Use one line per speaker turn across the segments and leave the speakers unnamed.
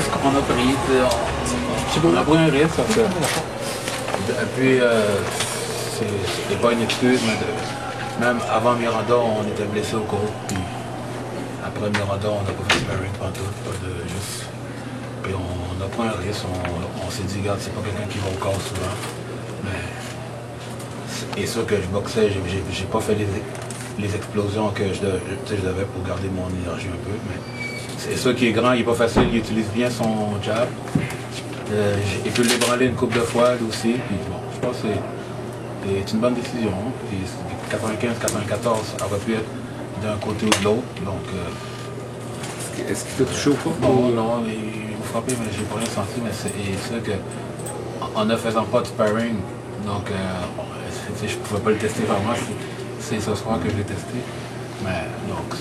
risque qu'on a pris. On a pris un risque parce que. Et puis, c'est pas une excuse, mais même avant Miranda, on était blessé au corps. Puis après Miranda, on n'a pas fait de sparring pantoute, pas de juste. Puis on a pris un risque, on s'est dit, regarde, c'est pas quelqu'un qui va au corps souvent. Mais c'est sûr que je boxais, j'ai pas fait les explosions que je devais pour garder mon énergie un peu. Mais c'est sûr qu'il est grand, il est pas facile, il utilise bien son jab. J'ai pu l'ébranler une couple de fois lui aussi. Puis bon, je pense que c'est une bonne décision. 95-94 aurait pu être d'un côté ou de l'autre. Donc,
est-ce qu'il t'a touché au corps?
Non, il m'a frappé, mais j'ai pas rien senti. Mais c'est sûr qu'en ne faisant pas de sparring, donc je pouvais pas le tester vraiment. C'est ce soir que je l'ai testé. Mais donc,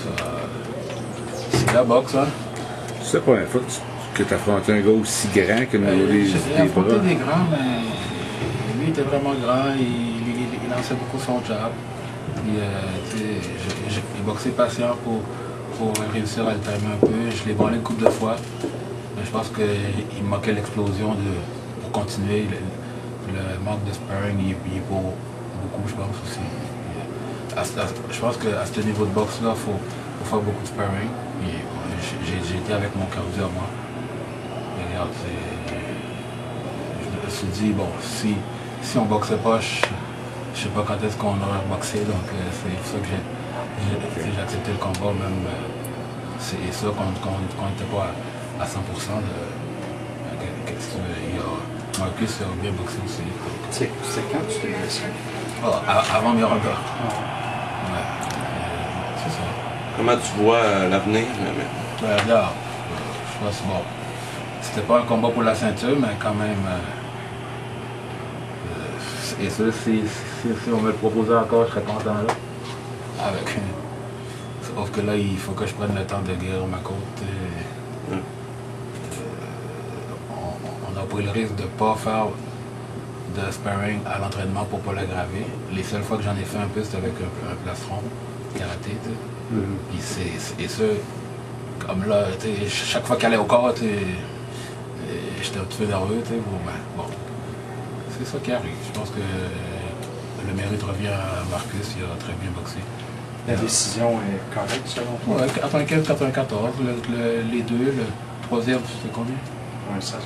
c'est la boxe, hein.
C'est la première fois que tu affrontais un gars aussi grand que nous les bras?
J'ai affronté des grands, mais lui était vraiment grand. Il lançait beaucoup son jab. J'ai boxé patient pour réussir à le timer un peu. Je l'ai branlé une couple de fois. Mais je pense qu'il manquait l'explosion pour continuer. Le manque de sparring, il est pour beaucoup, je pense aussi. Je pense qu'à ce niveau de boxe-là, il faut faire beaucoup de sparring. J'ai été avec mon cardio à moi. Et regarde, je me suis dit, bon, si on boxait pas, je sais pas quand est-ce qu'on aurait boxé, donc c'est pour ça que j'ai accepté le combat, même. C'est sûr qu'on n'était pas à 100%. Marcus a bien boxé aussi.
C'est quand tu t'es blessé?
Avant Miranda. Ouais. C'est ça.
Comment tu vois l'avenir?
Regarde, je pense bon. C'était pas un combat pour la ceinture, mais quand même. Et ça, si on me le proposait encore, je serais content là. Sauf que là, il faut que je prenne le temps de guérir ma côte. On a pris le risque de ne pas faire de sparring à l'entraînement pour ne pas l'aggraver. Les seules fois que j'en ai fait un peu, c'était avec un plastron karaté. Et ça, comme là, chaque fois qu'elle allait au corps, j'étais un petit peu nerveux. Bon, c'est ça qui arrive. Je pense que le mérite revient à Marcus, il a très bien boxé.
La décision est correcte selon toi?
Oui, 95-94, les deux, le troisième, c'était combien?
Oui, ça,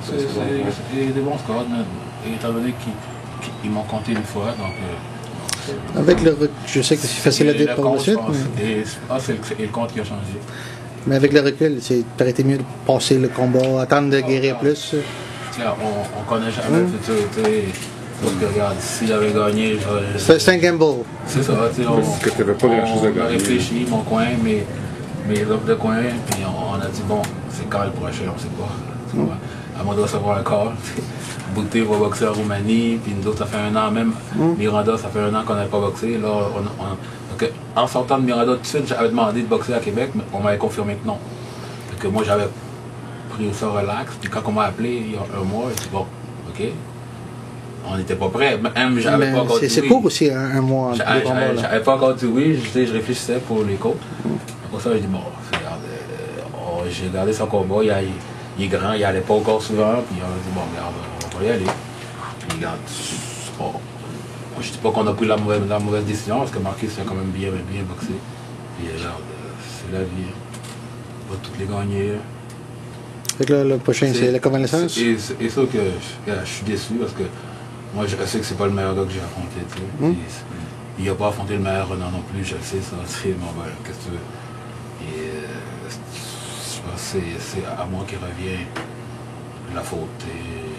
c'est des bons scores, et étant donné qu'ils m'ont compté une fois, donc...
Avec le recul, je sais que c'est facile à dire par la suite,
mais... c'est le compte qui a changé.
Mais avec le recul, ça aurait été mieux de passer le combat, attendre de guérir plus.
On connaît jamais le futur, parce que regarde, s'il avait gagné...
C'est un gamble.
C'est ça,
parce que tu n'avais pas grand-chose à gagner.
On a réfléchi, mon coin, mes offres de coin, puis on a dit, bon, c'est quand le prochain, on ne sait pas. On doit savoir encore. Bouté va boxer en Roumanie, puis nous autres, ça fait un an même. Miranda, ça fait un an qu'on n'avait pas boxé. Là, donc, en sortant de Miranda, tout de suite, j'avais demandé de boxer à Québec, mais on m'avait confirmé que non. Donc, moi, j'avais pris ça relax, puis quand on m'a appelé il y a un mois, j'ai dit, bon, OK. On n'était pas prêts. Même, j'avais pas encore dit oui.
C'est court aussi, un mois.
J'avais pas encore dit oui, je réfléchissais pour les côtes. Pour ça, j'ai dit, bon, j'ai regardé son combat, il est grand, il allait pas encore souvent, puis on a dit, bon, regarde, on va y aller. Puis regarde, je dis pas qu'on a pris la mauvaise décision, parce que Marcus a quand même bien boxé. Puis regarde, c'est la vie. On va toutes les gagner.
Fait que le prochain, c'est la convalescence?
Et ça que je suis déçu, parce que moi, je sais que c'est pas le meilleur gars que j'ai affronté, tu sais. Il n'a pas affronté le meilleur Renan non plus, je le sais, ça. Bon, ben, qu'est-ce que tu veux? Et je pense que c'est à moi qui revient la faute.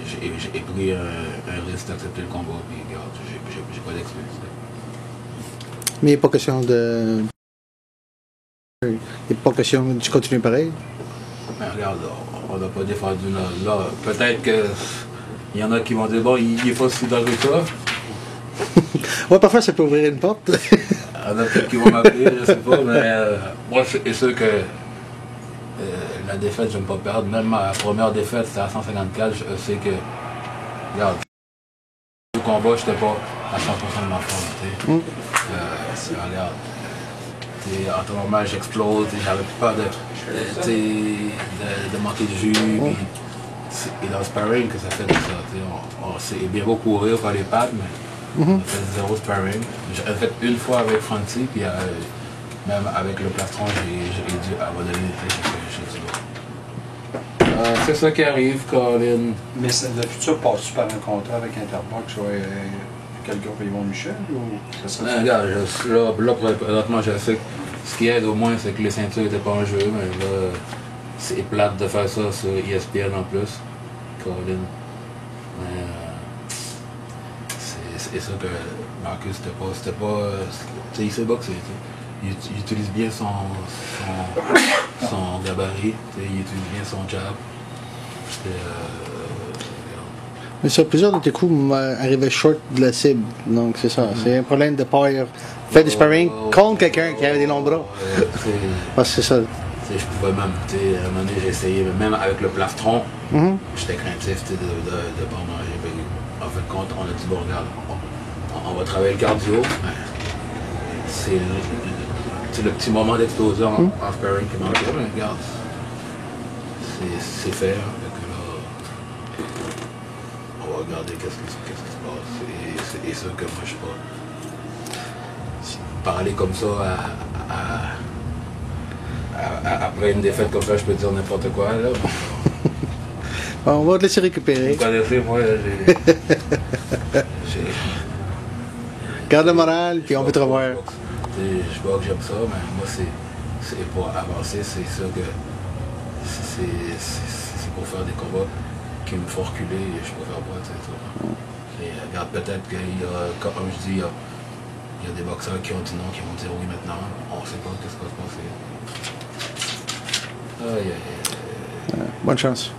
J'ai pris un risque d'accepter le combat, puis regarde, j'ai pas d'excuse.
Mais il n'est pas question de... Il n'est pas question de continuer pareil?
Ben, regarde, on n'a pas défendu là. Peut-être que... Il y en a qui vont dire, bon, il n'est pas si dangereux que ça.
Ouais, parfois ça peut ouvrir une porte.
Il y en a peut-être qui vont m'appeler, je sais pas, mais moi, je suis sûr que la défaite, je n'aime pas perdre. Même ma première défaite, c'était à 154, je sais que, regarde, le combat, je n'étais pas à 100% de ma forme, regarde. En temps normal, j'explose, j'avais pas de manquer de jus. Et dans le sparring, que ça fait de ça. On sait bien beau courir par les pattes, mais on a fait zéro sparring. J'ai fait une fois avec Francie, puis même avec le plastron, j'ai dû abandonner c'est ça qui arrive, Colin.
Mais le futur passe-tu par un contrat avec Interbox ou quel gars Yvon Michel ou ça serait...
Regarde, là, présentement, je sais que ce qui aide au moins, c'est que les ceintures n'étaient pas en jeu, mais là, c'est plate de faire ça sur ESPN en plus, Colin. Mais c'est ça que Marcus, c'était pas, il sait boxer, il utilise bien son gabarit, il utilise bien son jab.
Mais sur plusieurs de tes coups, arrivait short de la cible. Donc c'est ça. C'est un problème de pas faire du sparring contre quelqu'un qui avait des longs bras. Parce que c'est ça.
Je pouvais même, à un moment donné, j'ai essayé, même avec le plastron, j'étais craintif de pas manger. En fait, compte, on a dit, bon, regarde, on va travailler le cardio. C'est le petit moment d'explosion en sparring qui manquait. Mais regarde, c'est fait. On va regarder qu'est-ce qui se passe. Et sûr que moi, je sais pas. Parler comme ça après une défaite comme ça, je peux dire n'importe quoi. Là.
Bon, on va te laisser récupérer.
Vous connaissez, moi,
Garde le moral, puis on peut te revoir.
Je vois que j'aime ça, mais moi, c'est pour avancer, c'est sûr que c'est pour faire des combats qui me font reculer et je préfère pas, tu sais. Et regarde, peut-être qu'il y a, comme je dis, il y a des boxeurs qui ont dit non, qui vont dire oui maintenant. On ne sait pas ce qui va se passer. Aïe, aïe, aïe.
Bonne chance.